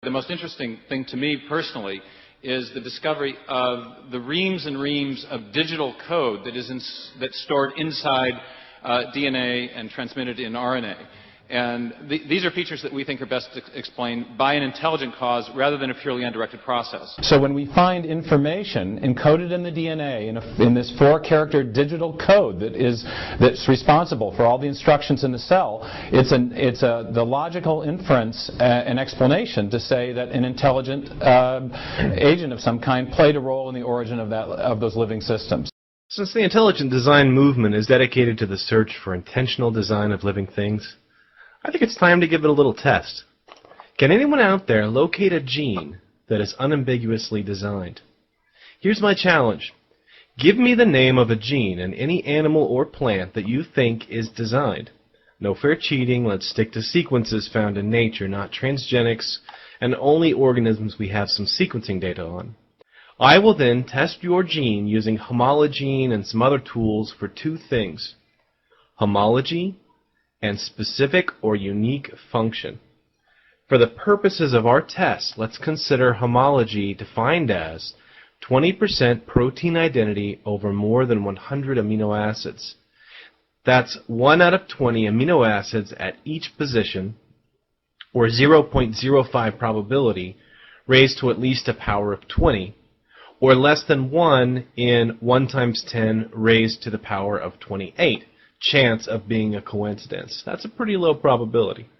The most interesting thing to me personally is the discovery of the reams and reams of digital code that's stored inside DNA and transmitted in RNA. And these are features that we think are best explained by an intelligent cause rather than a purely undirected process. So when we find information encoded in the DNA in this 4-character digital code that's responsible for all the instructions in the cell, it's the logical inference and explanation to say that an intelligent agent of some kind played a role in the origin of those living systems. Since the intelligent design movement is dedicated to the search for intentional design of living things, I think it's time to give it a little test. Can anyone out there locate a gene that is unambiguously designed? Here's my challenge. Give me the name of a gene in any animal or plant that you think is designed. No fair cheating. Let's stick to sequences found in nature, not transgenics, and only organisms we have some sequencing data on. I will then test your gene using homology and some other tools for 2 things: homology and specific or unique function. For the purposes of our test, let's consider homology defined as 20% protein identity over more than 100 amino acids. That's 1 out of 20 amino acids at each position, or 0.05 probability raised to at least a power of 20, or less than 1 in 1 times 10 raised to the power of 28. Chance of being a coincidence. That's a pretty low probability.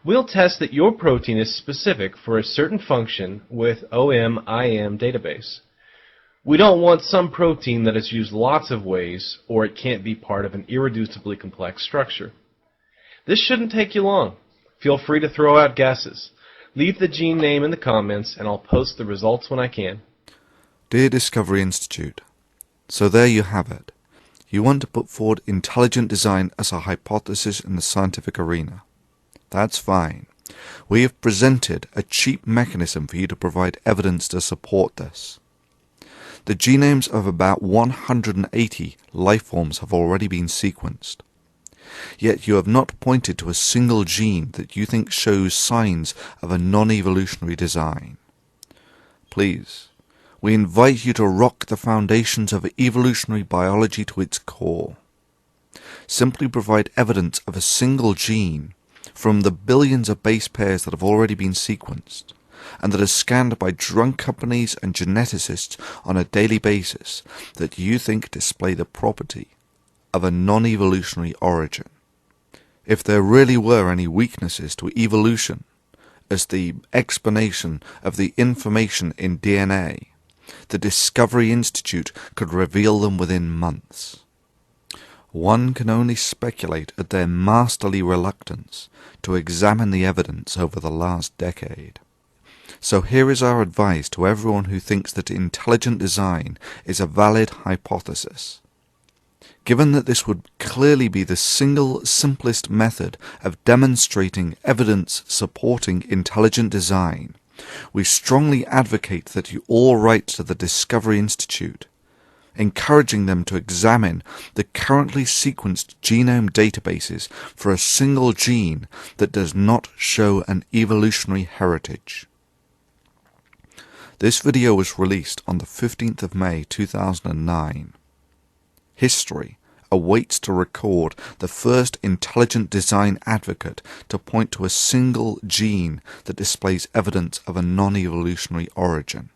We'll test that your protein is specific for a certain function with OM-IM database. We don't want some protein that is used lots of ways, or it can't be part of an irreducibly complex structure. This shouldn't take you long. Feel free to throw out guesses. Leave the gene name in the comments, and I'll post the results when I can. Dear Discovery Institute, so there you have it. You want to put forward intelligent design as a hypothesis in the scientific arena. That's fine. We have presented a cheap mechanism for you to provide evidence to support this. The genomes of about 180 life forms have already been sequenced. Yet you have not pointed to a single gene that you think shows signs of a non-evolutionary design. Please, we invite you to rock the foundations of evolutionary biology to its core. Simply provide evidence of a single gene from the billions of base pairs that have already been sequenced, and that are scanned by drug companies and geneticists on a daily basis that you think display the property of a non-evolutionary origin. If there really were any weaknesses to evolution as the explanation of the information in DNA, the Discovery Institute could reveal them within months. One can only speculate at their masterly reluctance to examine the evidence over the last decade. So here is our advice to everyone who thinks that intelligent design is a valid hypothesis. Given that this would clearly be the single simplest method of demonstrating evidence supporting intelligent design, we strongly advocate that you all write to the Discovery Institute, encouraging them to examine the currently sequenced genome databases for a single gene that does not show an evolutionary heritage. This video was released on the 15th of May 2009. History awaits to record the first intelligent design advocate to point to a single gene that displays evidence of a non-evolutionary origin.